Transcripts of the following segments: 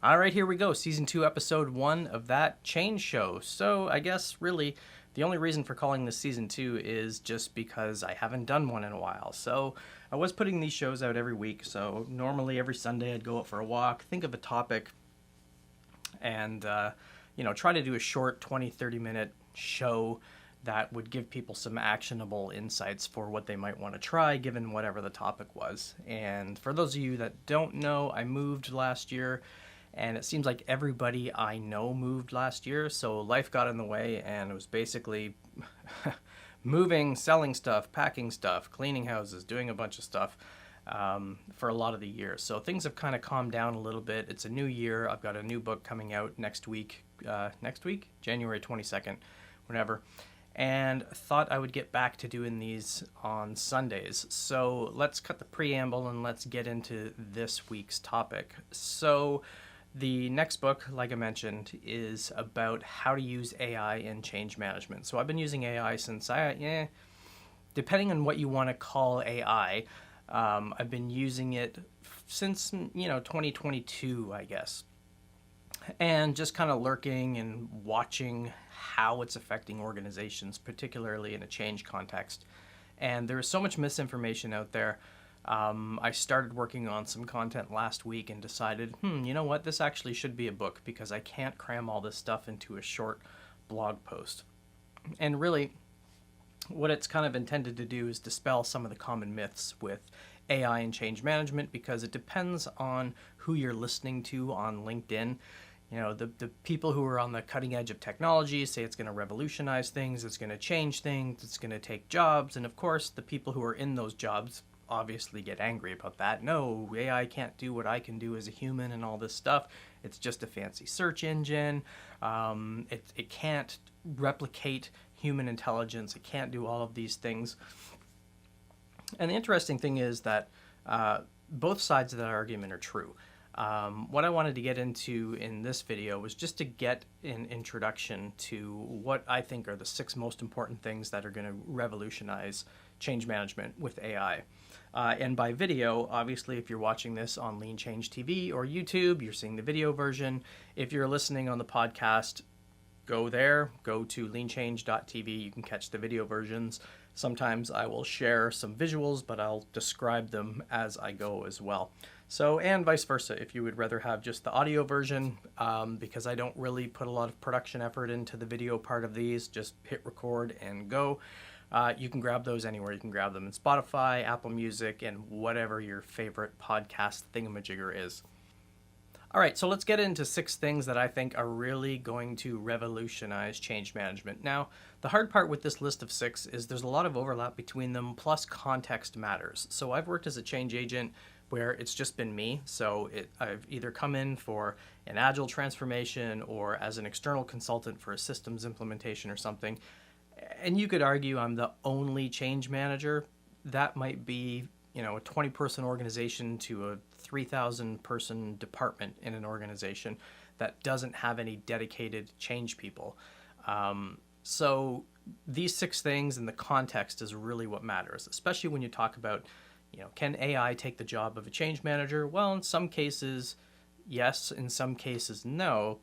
All right, here we go. Season 2, Episode 1 of That Change Show. So, I guess really the only reason for calling this Season 2 is just because I haven't done one in a while. So, I was putting these shows out every week. So, normally every Sunday I'd go out for a walk, think of a topic, and, try to do a short 20-30 minute show that would give people some actionable insights for what they might want to try given whatever the topic was. And for those of you that don't know, I moved last year, and it seems like everybody I know moved last year, so life got in the way, and it was basically moving, selling stuff, packing stuff, cleaning houses, doing a bunch of stuff for a lot of the year. So things have kind of calmed down a little bit. It's a new year. I've got a new book coming out next week, January 22nd, whenever. And thought I would get back to doing these on Sundays. So let's cut the preamble and let's get into this week's topic. So the next book, like I mentioned, is about how to use AI in change management. So I've been using AI since depending on what you want to call AI, I've been using it since 2022, I guess, and just kind of lurking and watching how it's affecting organizations, particularly in a change context. And there is so much misinformation out there. I started working on some content last week and decided, you know what, this actually should be a book because I can't cram all this stuff into a short blog post. And really, what it's kind of intended to do is dispel some of the common myths with AI and change management, because it depends on who you're listening to on LinkedIn. The people who are on the cutting edge of technology say it's going to revolutionize things, it's going to change things, it's going to take jobs. And of course, the people who are in those jobs obviously get angry about that. No, AI can't do what I can do as a human and all this stuff. It's just a fancy search engine. It can't replicate human intelligence. It can't do all of these things. And the interesting thing is that both sides of that argument are true. What I wanted to get into in this video was just to get an introduction to what I think are the 6 most important things that are going to revolutionize change management with AI. And by video, obviously, if you're watching this on Lean Change TV or YouTube, you're seeing the video version. If you're listening on the podcast, go to leanchange.tv. You can catch the video versions. Sometimes I will share some visuals, but I'll describe them as I go as well. So, and vice versa, if you would rather have just the audio version, because I don't really put a lot of production effort into the video part of these, just hit record and go. You can grab those anywhere. You can grab them in Spotify, Apple Music, and whatever your favorite podcast thingamajigger is. All right, so let's get into 6 things that I think are really going to revolutionize change management. Now, the hard part with this list of 6 is there's a lot of overlap between them, plus context matters. So I've worked as a change agent where it's just been me. So I've either come in for an agile transformation or as an external consultant for a systems implementation or something. And you could argue I'm the only change manager. That might be a 20-person organization to a 3,000-person department in an organization that doesn't have any dedicated change people. So these 6 things and the context is really what matters, especially when you talk about, can AI take the job of a change manager? Well, in some cases, yes. In some cases, no.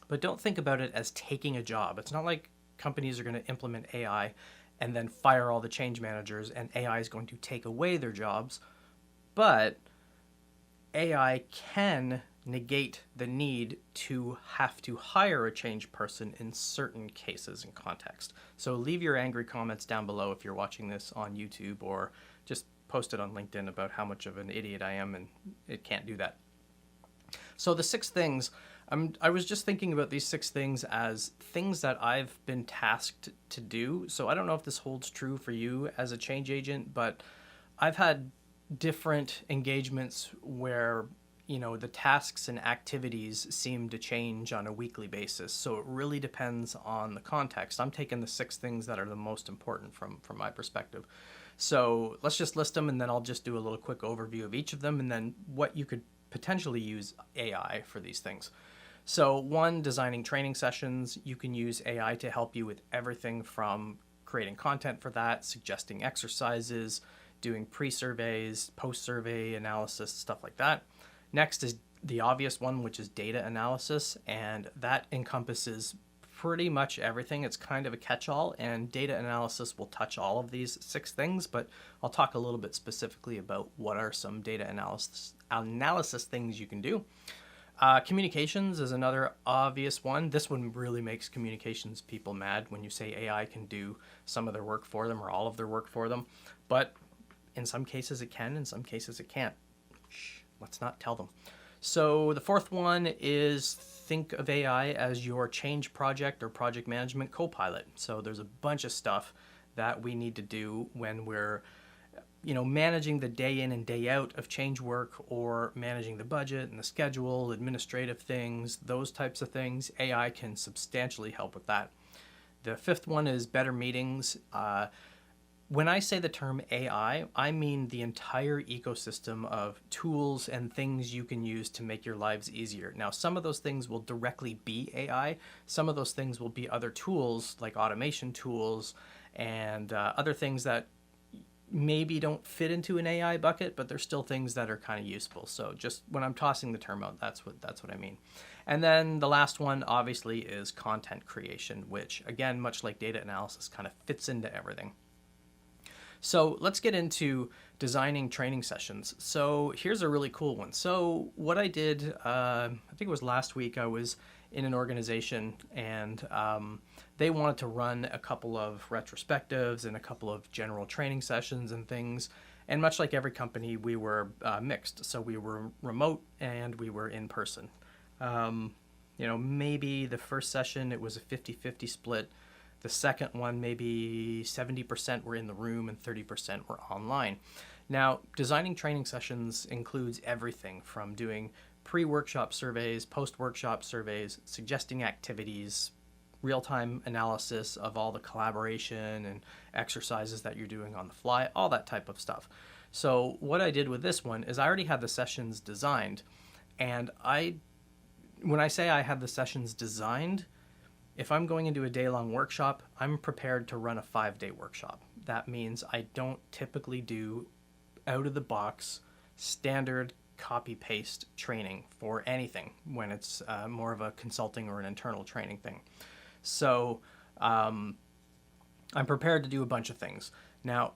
But don't think about it as taking a job. It's not like companies are going to implement AI and then fire all the change managers and AI is going to take away their jobs. But AI can negate the need to have to hire a change person in certain cases and context. So leave your angry comments down below if you're watching this on YouTube, or just post it on LinkedIn about how much of an idiot I am and it can't do that. So the 6 things, I was just thinking about these 6 things as things that I've been tasked to do. So I don't know if this holds true for you as a change agent, but I've had different engagements where, the tasks and activities seem to change on a weekly basis. So it really depends on the context. I'm taking the 6 things that are the most important from my perspective. So let's just list them, and then I'll just do a little quick overview of each of them, and then what you could potentially use AI for these things. So 1, designing training sessions. You can use AI to help you with everything from creating content for that, suggesting exercises, doing pre-surveys, post-survey analysis, stuff like that. Next is the obvious one, which is data analysis, and that encompasses pretty much everything. It's kind of a catch-all, and data analysis will touch all of these 6 things, but I'll talk a little bit specifically about what are some data analysis things you can do. Communications is another obvious one. This one really makes communications people mad when you say AI can do some of their work for them or all of their work for them. But in some cases it can, in some cases it can't. Shh, let's not tell them. So the 4th one is think of AI as your change project or project management co-pilot. So there's a bunch of stuff that we need to do when we're managing the day in and day out of change work, or managing the budget and the schedule, administrative things, those types of things. AI can substantially help with that. The 5th one is better meetings. When I say the term AI, I mean the entire ecosystem of tools and things you can use to make your lives easier. Now, some of those things will directly be AI. Some of those things will be other tools like automation tools and other things that maybe don't fit into an AI bucket, but they're still things that are kind of useful. So just when I'm tossing the term out, that's what I mean. And then the last one obviously is content creation, which again, much like data analysis, kind of fits into everything. So let's get into designing training sessions. So here's a really cool one. So what I did, I think it was last week, I was in an organization, and they wanted to run a couple of retrospectives and a couple of general training sessions and things. And much like every company, we were mixed. So we were remote and we were in person. Maybe the first session, it was a 50-50 split. The second one, maybe 70% were in the room and 30% were online. Now, designing training sessions includes everything from doing pre-workshop surveys, post-workshop surveys, suggesting activities, real-time analysis of all the collaboration and exercises that you're doing on the fly, all that type of stuff. So what I did with this one is I already had the sessions designed, and when I say I have the sessions designed, if I'm going into a day-long workshop, I'm prepared to run a 5-day workshop. That means I don't typically do out-of-the-box standard copy-paste training for anything when it's more of a consulting or an internal training thing. So I'm prepared to do a bunch of things. Now,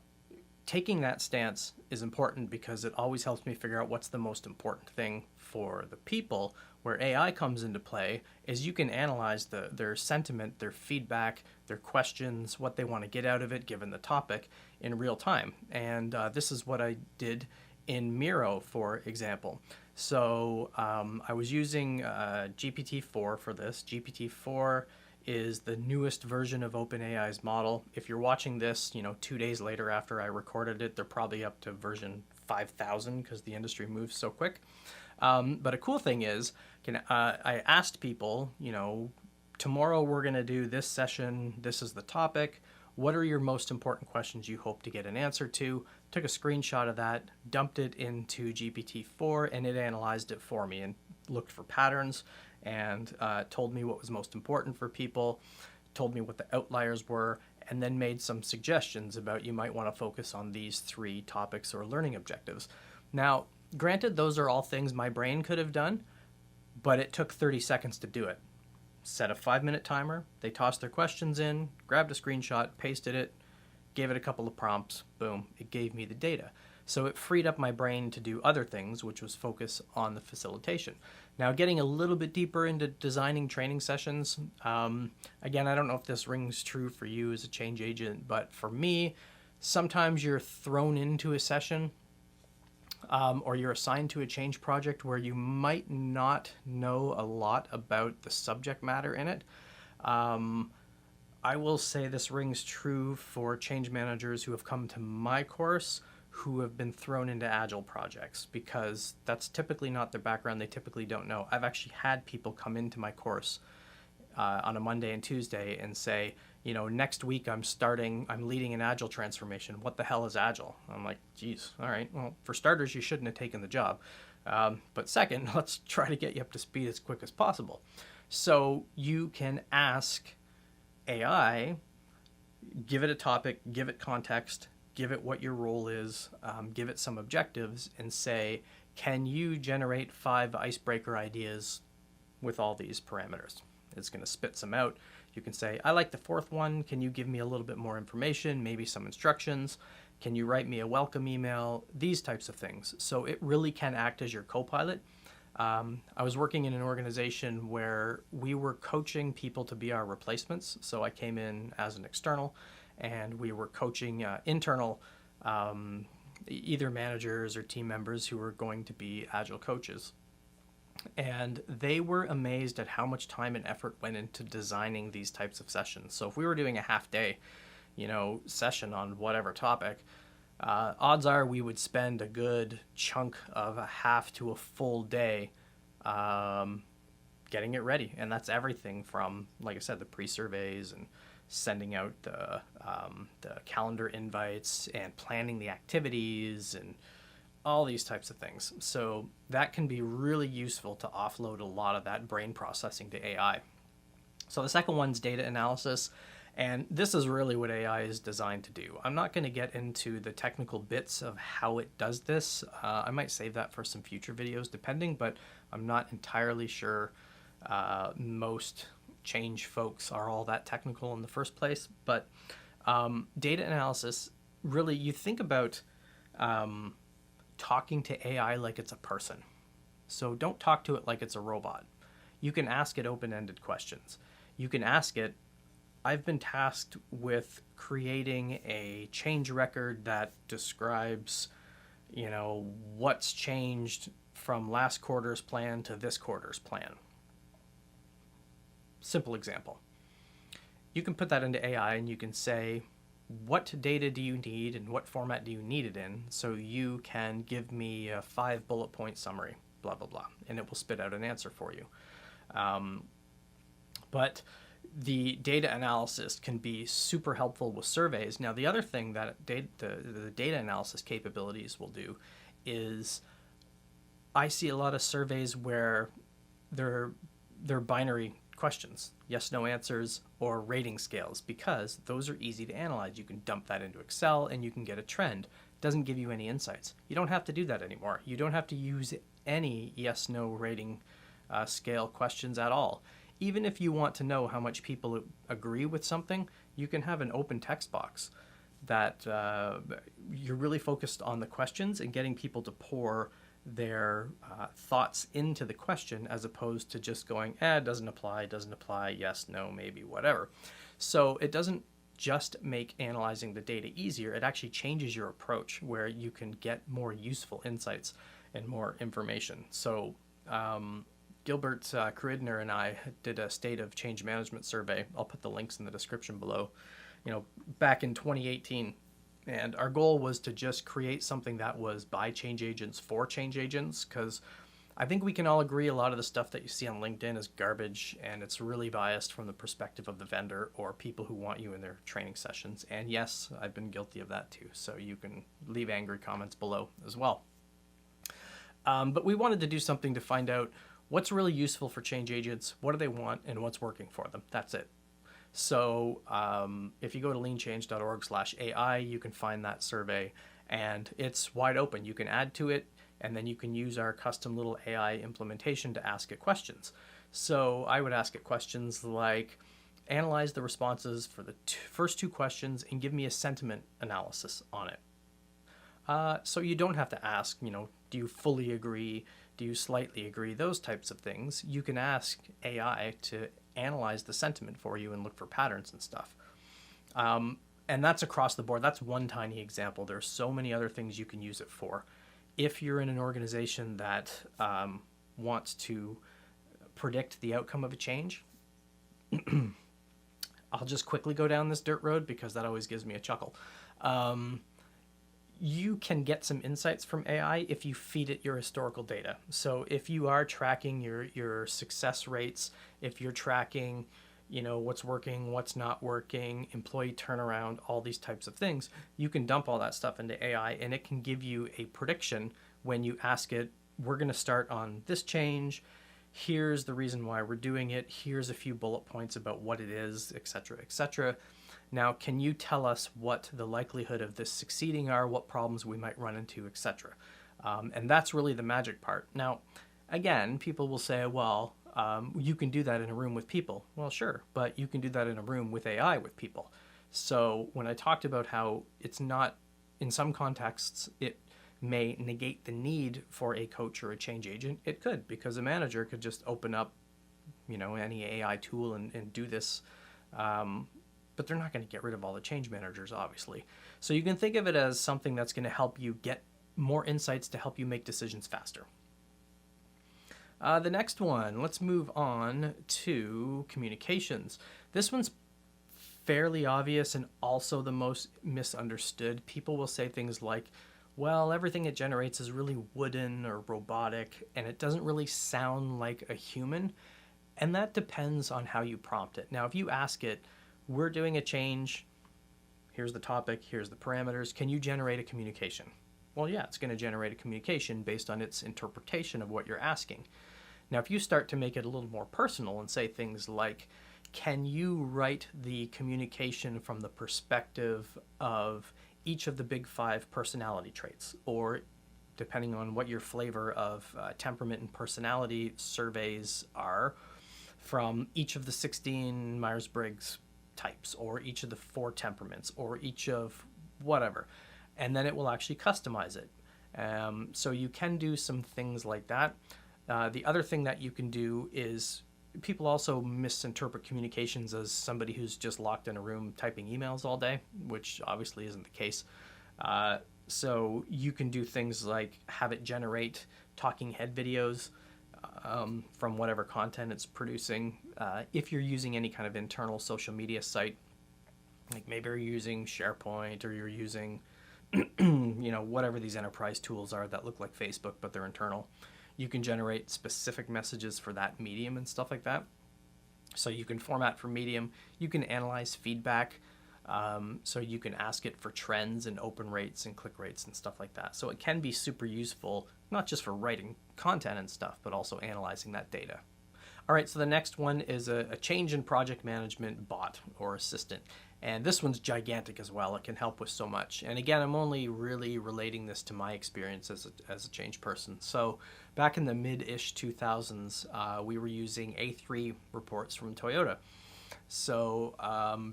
taking that stance is important because it always helps me figure out what's the most important thing for the people. Where AI comes into play is you can analyze their sentiment, their feedback, their questions, what they want to get out of it given the topic in real time. And this is what I did in Miro, for example. So I was using GPT-4 for this. GPT-4 is the newest version of OpenAI's model. If you're watching this, 2 days later after I recorded it, they're probably up to version 5,000 because the industry moves so quick. But a cool thing is, I asked people, tomorrow we're going to do this session. This is the topic. What are your most important questions you hope to get an answer to? Took a screenshot of that, dumped it into GPT-4, and it analyzed it for me and looked for patterns and told me what was most important for people, told me what the outliers were, and then made some suggestions about you might want to focus on these 3 topics or learning objectives. Now, granted, those are all things my brain could have done, but it took 30 seconds to do it. Set a 5-minute timer, they tossed their questions in, grabbed a screenshot, pasted it, gave it a couple of prompts, boom, it gave me the data. So it freed up my brain to do other things, which was focus on the facilitation. Now, getting a little bit deeper into designing training sessions, again, I don't know if this rings true for you as a change agent, but for me, sometimes you're thrown into a session or you're assigned to a change project where you might not know a lot about the subject matter in it. I will say this rings true for change managers who have come to my course who have been thrown into agile projects, because that's typically not their background. They typically don't know. I've actually had people come into my course on a Monday and Tuesday and say, next week I'm leading an agile transformation. What the hell is agile? I'm like, geez, all right. Well, for starters, you shouldn't have taken the job. But second, let's try to get you up to speed as quick as possible. So you can ask AI, give it a topic, give it context, give it what your role is, give it some objectives, and say, can you generate 5 icebreaker ideas with all these parameters? It's going to spit some out. You can say, I like the 4th one. Can you give me a little bit more information, maybe some instructions? Can you write me a welcome email? These types of things. So it really can act as your co-pilot. I was working in an organization where we were coaching people to be our replacements. So I came in as an external, and we were coaching internal either managers or team members who were going to be agile coaches. And they were amazed at how much time and effort went into designing these types of sessions. So if we were doing a half day, session on whatever topic, odds are we would spend a good chunk of a half to a full day getting it ready. And that's everything from, like I said, the pre-surveys and sending out the calendar invites and planning the activities and all these types of things. So that can be really useful to offload a lot of that brain processing to AI. So the second one's data analysis. And this is really what AI is designed to do. I'm not going to get into the technical bits of how it does this. I might save that for some future videos depending, but I'm not entirely sure most change folks are all that technical in the first place. But data analysis, really, you think about talking to AI like it's a person. So don't talk to it like it's a robot. You can ask it open-ended questions. You can ask it, I've been tasked with creating a change record that describes, what's changed from last quarter's plan to this quarter's plan. Simple example. You can put that into AI and you can say, what data do you need and what format do you need it in, so you can give me a 5 bullet point summary, blah, blah, blah, and it will spit out an answer for you. But the data analysis can be super helpful with surveys. Now, the other thing that the data analysis capabilities will do is I see a lot of surveys where they're binary questions, yes, no answers, or rating scales, because those are easy to analyze. You can dump that into Excel and you can get a trend. It doesn't give you any insights. You don't have to do that anymore. You don't have to use any yes, no rating scale questions at all. Even if you want to know how much people agree with something, you can have an open text box that you're really focused on the questions and getting people to pour their thoughts into the question, as opposed to just going, doesn't apply, yes, no, maybe, whatever. So it doesn't just make analyzing the data easier, it actually changes your approach where you can get more useful insights and more information. So Gilbert Kridner and I did a state of change management survey. I'll put the links in the description below, back in 2018. And our goal was to just create something that was by change agents for change agents, because I think we can all agree a lot of the stuff that you see on LinkedIn is garbage, and it's really biased from the perspective of the vendor or people who want you in their training sessions. And yes, I've been guilty of that too. So you can leave angry comments below as well. But we wanted to do something to find out what's really useful for change agents, what do they want, and what's working for them. That's it. So if you go to leanchange.org/AI, you can find that survey, and it's wide open. You can add to it, and then you can use our custom little AI implementation to ask it questions. So I would ask it questions like, analyze the responses for the first 2 questions and give me a sentiment analysis on it. So you don't have to ask, do you fully agree? Do you slightly agree? Those types of things. You can ask AI to analyze the sentiment for you and look for patterns and stuff. And that's across the board. That's one tiny example. There's so many other things you can use it for. If you're in an organization that wants to predict the outcome of a change, I'll just quickly go down this dirt road because that always gives me a chuckle. You can get some insights from AI if you feed it your historical data. So if you are tracking your success rates, if you're tracking, what's working, what's not working, employee turnaround, all these types of things, you can dump all that stuff into AI and it can give you a prediction when you ask it, we're going to start on this change. Here's the reason why we're doing it. Here's a few bullet points about what it is, etc., etc. Now, can you tell us what the likelihood of this succeeding are, what problems we might run into, etc.? And that's really the magic part. Now, again, people will say, well, you can do that in a room with people. Well, sure, but you can do that in a room with AI with people. So when I talked about how it's not, in some contexts, it may negate the need for a coach or a change agent, it could, because a manager could just open up, any AI tool and do this. But they're not going to get rid of all the change managers, obviously. So you can think of it as something that's going to help you get more insights to help you make decisions faster. The next one, let's move on to communications. This one's fairly obvious and also the most misunderstood. People will say things like, well, everything it generates is really wooden or robotic, and it doesn't really sound like a human. And that depends on how you prompt it. Now, if you ask it, we're doing a change, here's the topic, here's the parameters, can you generate a communication? Well, yeah, it's going to generate a communication based on its interpretation of what you're asking. Now, if you start to make it a little more personal and say things like, can you write the communication from the perspective of each of the big 5 personality traits? Or, depending on what your flavor of temperament and personality surveys are, from each of the 16 Myers-Briggs types, or each of the 4 temperaments, or each of whatever. And then it will actually customize it. So you can do some things like that. The other thing that you can do is, people also misinterpret communications as somebody who's just locked in a room typing emails all day, which obviously isn't the case. So you can do things like have it generate talking head videos from whatever content it's producing. If you're using any kind of internal social media site, like maybe you're using SharePoint, or you're using whatever these enterprise tools are that look like Facebook, but they're internal. You can generate specific messages for that medium and stuff like that. So you can format for medium. You can analyze feedback. So you can ask it for trends and open rates and click rates and stuff like that. So it can be super useful, not just for writing content and stuff, but also analyzing that data. All right, so the next one is a change in project management bot or assistant. And this one's gigantic as well. It can help with so much. And again, I'm only really relating this to my experience as a change person. So back in the mid-ish 2000s, we were using A3 reports from Toyota. So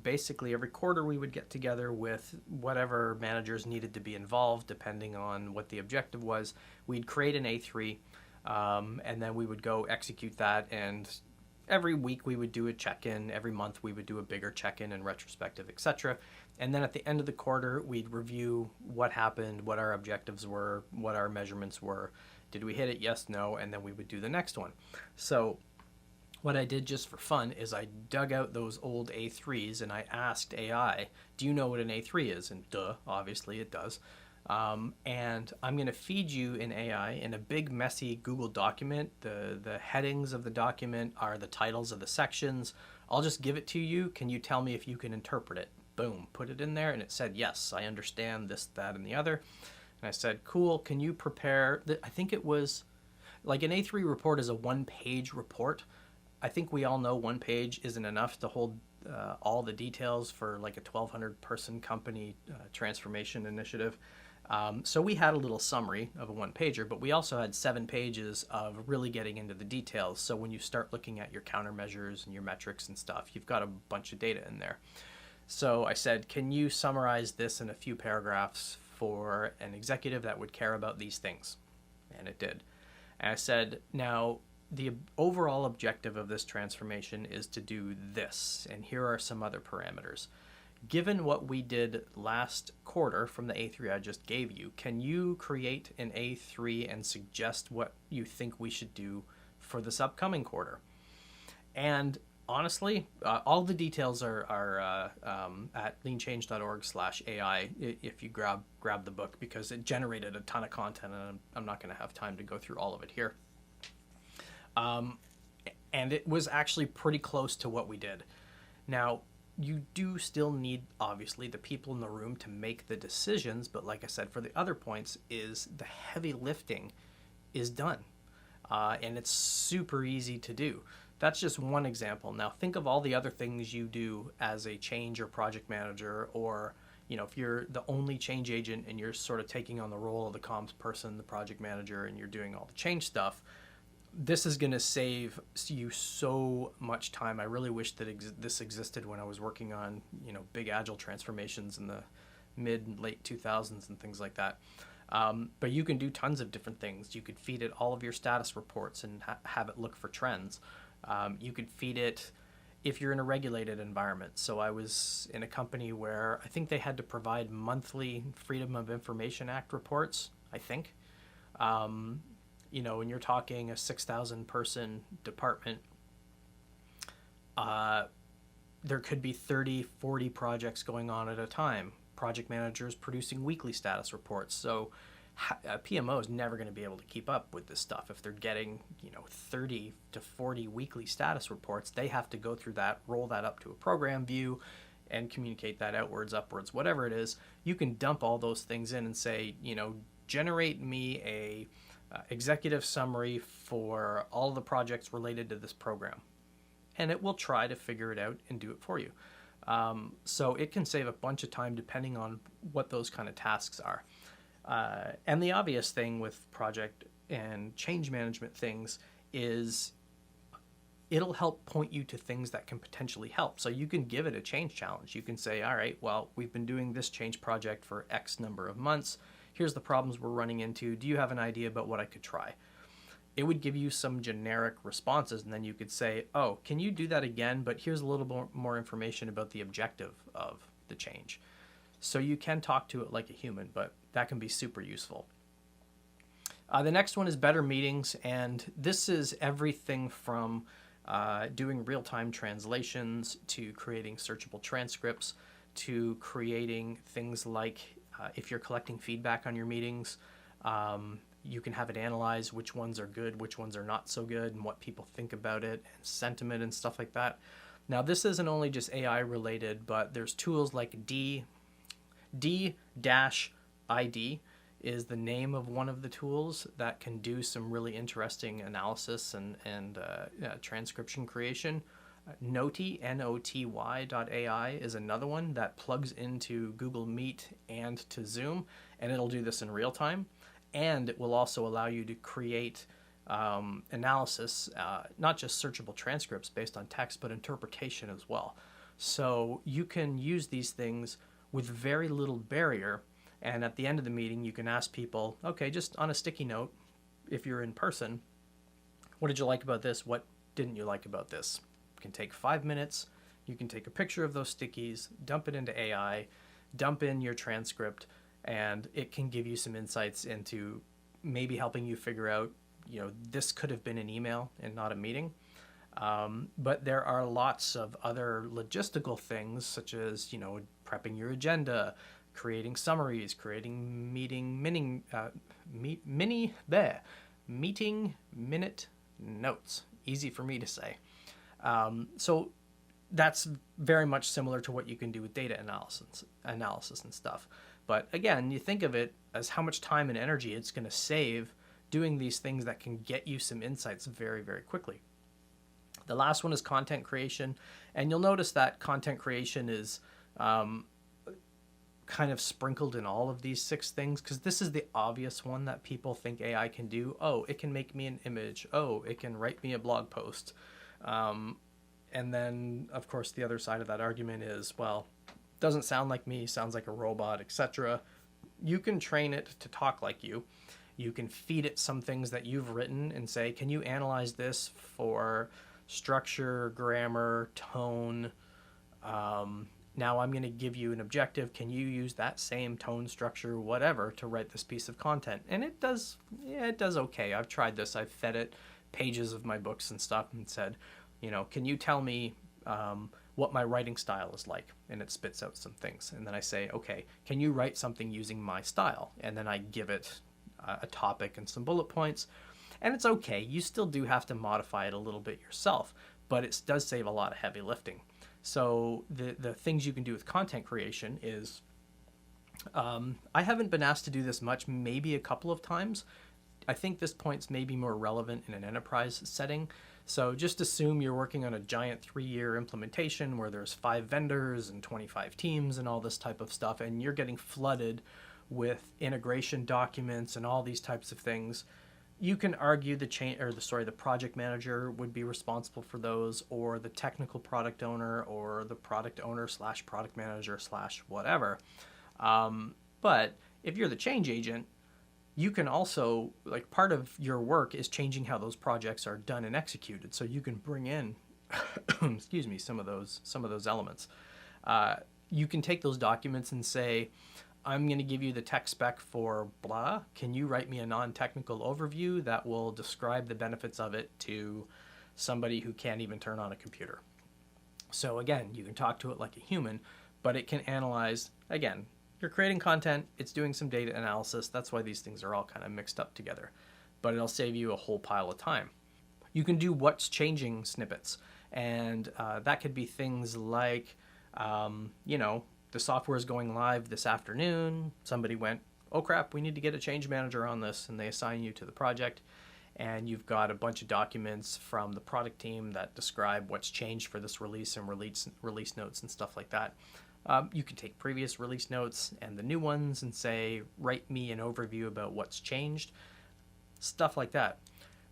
basically every quarter we would get together with whatever managers needed to be involved, depending on what the objective was. We'd create an A3, and then we would go execute that, and every week we would do a check-in. Every month we would do a bigger check-in and retrospective, etc. And then at the end of the quarter, we'd review what happened, what our objectives were, what our measurements were. Did we hit it? Yes, no, and then we would do the next one. So what I did just for fun is I dug out those old A3s and I asked AI, do you know what an A3 is? And duh, obviously it does. And I'm going to feed you in AI in a big messy Google document. The headings of the document are the titles of the sections. I'll just give it to you. Can you tell me if you can interpret it? Boom, put it in there, and it said, yes, I understand this, that, and the other. And I said, cool, can you prepare, I think it was, like an A3 report is a 1-page report. I think we all know 1 page isn't enough to hold all the details for like a 1,200 person company transformation initiative. So we had a little summary of a 1-pager, but we also had 7 pages of really getting into the details. So when you start looking at your countermeasures and your metrics and stuff, you've got a bunch of data in there. So I said, can you summarize this in a few paragraphs for an executive that would care about these things? And it did. And I said, now, the overall objective of this transformation is to do this, and here are some other parameters. Given what we did last quarter from the A3 I just gave you, can you create an A3 and suggest what you think we should do for this upcoming quarter? And honestly, all the details are at leanchange.org/AI if you grab the book, because it generated a ton of content, and I'm not going to have time to go through all of it here. And it was actually pretty close to what we did. Now, you do still need, obviously, the people in the room to make the decisions, but like I said, for the other points, is the heavy lifting is done. And it's super easy to do. That's just one example. Now, think of all the other things you do as a change or project manager, or if you're the only change agent and you're sort of taking on the role of the comms person, the project manager, and you're doing all the change stuff, this is going to save you so much time. I really wish that this existed when I was working on, big agile transformations in the mid and late 2000s and things like that. But you can do tons of different things. You could feed it all of your status reports and have it look for trends. You could feed it if you're in a regulated environment. So I was in a company where I think they had to provide monthly Freedom of Information Act reports, I think. When you're talking a 6,000 person department, there could be 30, 40 projects going on at a time. Project managers producing weekly status reports. So a PMO is never going to be able to keep up with this stuff. If they're getting, 30 to 40 weekly status reports, they have to go through that, roll that up to a program view, and communicate that outwards, upwards, whatever it is. You can dump all those things in and say, generate me a executive summary for all of the projects related to this program. And it will try to figure it out and do it for you. So it can save a bunch of time depending on what those kind of tasks are. And the obvious thing with project and change management things is it'll help point you to things that can potentially help. So you can give it a change challenge. You can say, all right, well, we've been doing this change project for X number of months. Here's the problems we're running into. Do you have an idea about what I could try? It would give you some generic responses, and then you could say, oh, can you do that again? But here's a little more information about the objective of the change. So you can talk to it like a human, but that can be super useful. The next one is better meetings, and this is everything from doing real-time translations to creating searchable transcripts to creating things like if you're collecting feedback on your meetings, you can have it analyze which ones are good, which ones are not so good, and what people think about it, and sentiment and stuff like that. Now, this isn't only just AI related, but there's tools like D-ID is the name of one of the tools that can do some really interesting analysis and transcription creation. Noty, Noty.ai is another one that plugs into Google Meet and to Zoom, and it'll do this in real time. And it will also allow you to create analysis, not just searchable transcripts based on text, but interpretation as well. So you can use these things with very little barrier. And at the end of the meeting, you can ask people, okay, just on a sticky note, if you're in person, what did you like about this? What didn't you like about this? It can take 5 minutes. You can take a picture of those stickies, dump it into AI, dump in your transcript, and it can give you some insights into maybe helping you figure out, this could have been an email and not a meeting. But there are lots of other logistical things, such as, prepping your agenda, creating summaries, creating meeting minute notes. Easy for me to say. So that's very much similar to what you can do with data analysis and stuff. But again, you think of it as how much time and energy it's going to save doing these things that can get you some insights very, very quickly. The last one is content creation. And you'll notice that content creation is kind of sprinkled in all of these 6 things, because this is the obvious one that people think AI can do. Oh, it can make me an image. Oh, it can write me a blog post. And then, of course, the other side of that argument is, well, doesn't sound like me, sounds like a robot, etc. You can train it to talk like you. You can feed it some things that you've written and say, can you analyze this for structure, grammar, tone? Now I'm going to give you an objective. Can you use that same tone, structure, whatever, to write this piece of content? And it does okay. I've tried this. I've fed it pages of my books and stuff and said, can you tell me what my writing style is like? And it spits out some things. And then I say, okay, can you write something using my style? And then I give it a topic and some bullet points. And it's okay. You still do have to modify it a little bit yourself, but it does save a lot of heavy lifting. So the things you can do with content creation is, I haven't been asked to do this much, maybe a couple of times. I think this point's maybe more relevant in an enterprise setting. So just assume you're working on a giant 3-year implementation where there's 5 vendors and 25 teams and all this type of stuff, and you're getting flooded with integration documents and all these types of things. You can argue the project manager would be responsible for those, or the technical product owner, or the product owner slash product manager slash whatever. But if you're the change agent, you can also, like, part of your work is changing how those projects are done and executed. So you can bring in, excuse me, some of those elements. You can take those documents and say, I'm going to give you the tech spec for blah. Can you write me a non-technical overview that will describe the benefits of it to somebody who can't even turn on a computer? So again, you can talk to it like a human, but it can analyze, again, you're creating content, it's doing some data analysis. That's why these things are all kind of mixed up together. But it'll save you a whole pile of time. You can do what's changing snippets. And that could be things like, the software is going live this afternoon. Somebody went, oh crap, we need to get a change manager on this. And they assign you to the project. And you've got a bunch of documents from the product team that describe what's changed for this release and release notes and stuff like that. You can take previous release notes and the new ones and say, write me an overview about what's changed, stuff like that.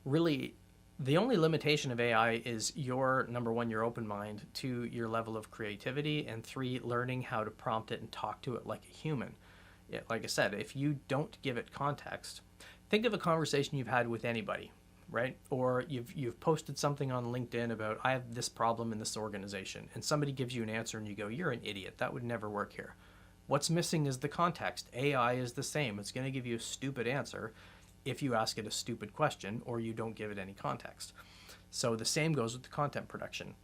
Really, the only limitation of AI is number one, your open mind, 2, your level of creativity, and 3, learning how to prompt it and talk to it like a human. Like I said, if you don't give it context, think of a conversation you've had with anybody, right? Or you've posted something on LinkedIn about, I have this problem in this organization, and somebody gives you an answer and you go, you're an idiot. That would never work here. What's missing is the context. AI is the same. It's going to give you a stupid answer if you ask it a stupid question or you don't give it any context. So the same goes with the content production.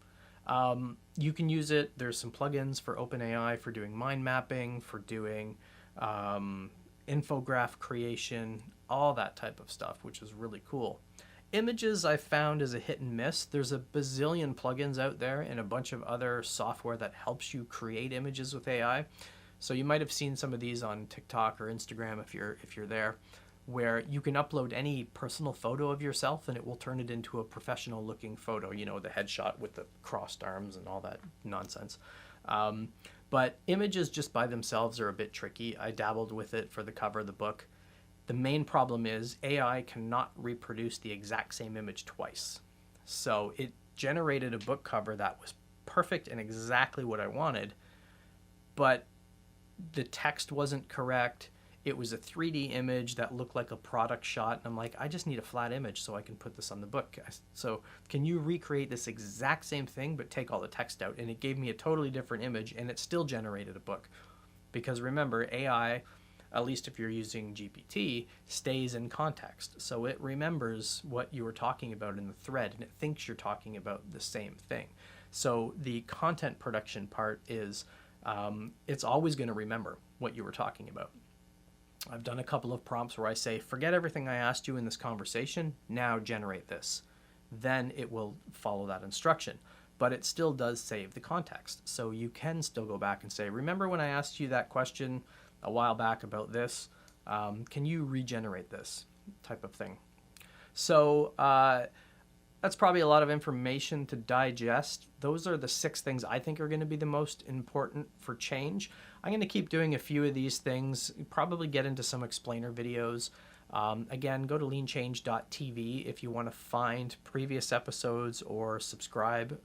You can use it. There's some plugins for OpenAI for doing mind mapping, for doing infograph creation, all that type of stuff, which is really cool. Images I've found is a hit and miss. There's a bazillion plugins out there and a bunch of other software that helps you create images with AI. So you might have seen some of these on TikTok or Instagram if you're there, where you can upload any personal photo of yourself and it will turn it into a professional looking photo, the headshot with the crossed arms and all that nonsense. But images just by themselves are a bit tricky. I dabbled with it for the cover of the book. The main problem is AI cannot reproduce the exact same image twice. So it generated a book cover that was perfect and exactly what I wanted, but the text wasn't correct. It was a 3D image that looked like a product shot. And I'm like, I just need a flat image so I can put this on the book. So can you recreate this exact same thing, but take all the text out? And it gave me a totally different image, and it still generated a book. Because remember, AI, at least if you're using GPT, stays in context. So it remembers what you were talking about in the thread, and it thinks you're talking about the same thing. So the content production part is, it's always going to remember what you were talking about. I've done a couple of prompts where I say, forget everything I asked you in this conversation, now generate this. Then it will follow that instruction. But it still does save the context. So you can still go back and say, remember when I asked you that question a while back about this? Can you regenerate this type of thing? So that's probably a lot of information to digest. Those are the 6 things I think are going to be the most important for change. I'm going to keep doing a few of these things, probably get into some explainer videos. Again, go to leanchange.tv if you want to find previous episodes or subscribe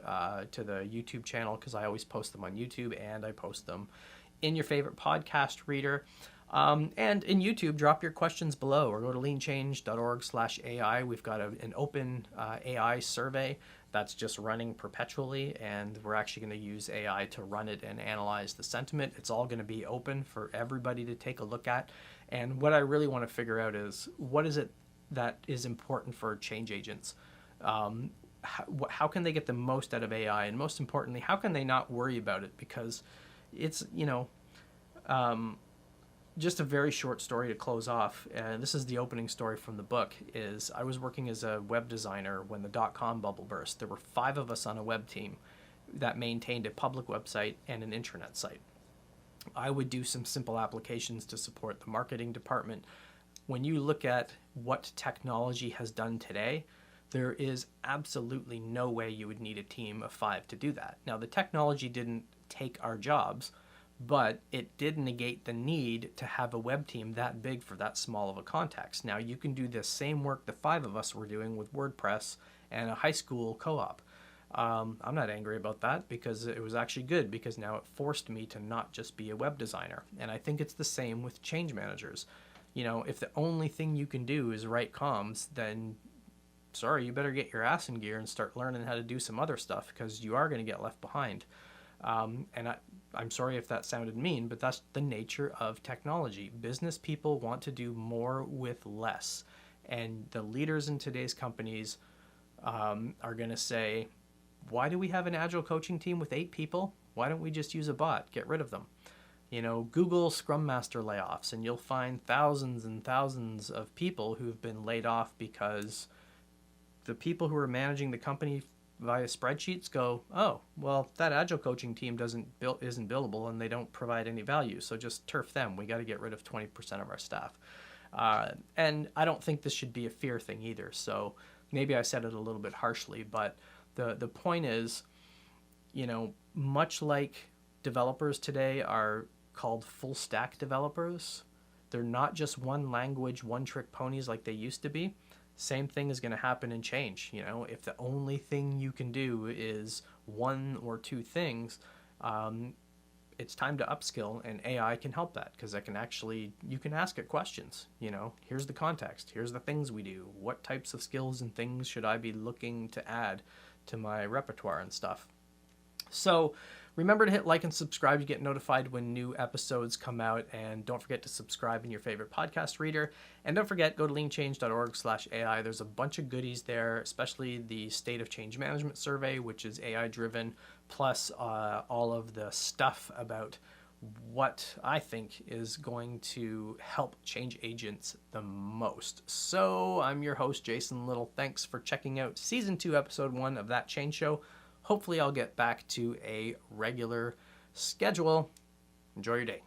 to the YouTube channel, because I always post them on YouTube and I post them in your favorite podcast reader. And in YouTube, drop your questions below or go to leanchange.org/AI. We've got an open AI survey that's just running perpetually, and we're actually going to use AI to run it and analyze the sentiment. It's all going to be open for everybody to take a look at. And what I really want to figure out is, what is it that is important for change agents? How can they get the most out of AI? And most importantly, how can they not worry about it? Because it's, just a very short story to close off, and this is the opening story from the book, is I was working as a web designer when the .com bubble burst. There were 5 of us on a web team that maintained a public website and an intranet site. I would do some simple applications to support the marketing department. When you look at what technology has done today, There is absolutely no way you would need a team of 5 to do that. Now, the technology didn't take our jobs, but it did negate the need to have a web team that big for that small of a context. Now, you can do the same work the 5 of us were doing with WordPress and a high school co-op. I'm not angry about that because it was actually good, because now it forced me to not just be a web designer. And I think it's the same with change managers. You know, if the only thing you can do is write comms, then sorry, you better get your ass in gear and start learning how to do some other stuff, because you are going to get left behind. I'm sorry if that sounded mean, but that's the nature of technology. Business people want to do more with less. And the leaders in today's companies are going to say, why do we have an agile coaching team with 8 people? Why don't we just use a bot? Get rid of them. You know, Google Scrum Master layoffs, and you'll find thousands and thousands of people who've been laid off because the people who are managing the company via spreadsheets go, oh, well, that agile coaching team isn't billable and they don't provide any value, so just turf them. We got to get rid of 20% of our staff. And I don't think this should be a fear thing either. So maybe I said it a little bit harshly, but the point is, you know, much like developers today are called full stack developers, they're not just one language, one trick ponies like they used to be. Same thing is going to happen in change. You know, if the only thing you can do is 1 or 2 things, it's time to upskill, and AI can help that, because you can ask it questions. You know, here's the context, here's the things we do, what types of skills and things should I be looking to add to my repertoire and stuff. So remember to hit like and subscribe to get notified when new episodes come out, and don't forget to subscribe in your favorite podcast reader. And don't forget, go to leanchange.org/AI. There's a bunch of goodies there, especially the State of Change Management Survey, which is AI driven, plus all of the stuff about what I think is going to help change agents the most. So I'm your host, Jason Little. Thanks for checking out Season 2, Episode 1 of That Change Show. Hopefully I'll get back to a regular schedule. Enjoy your day.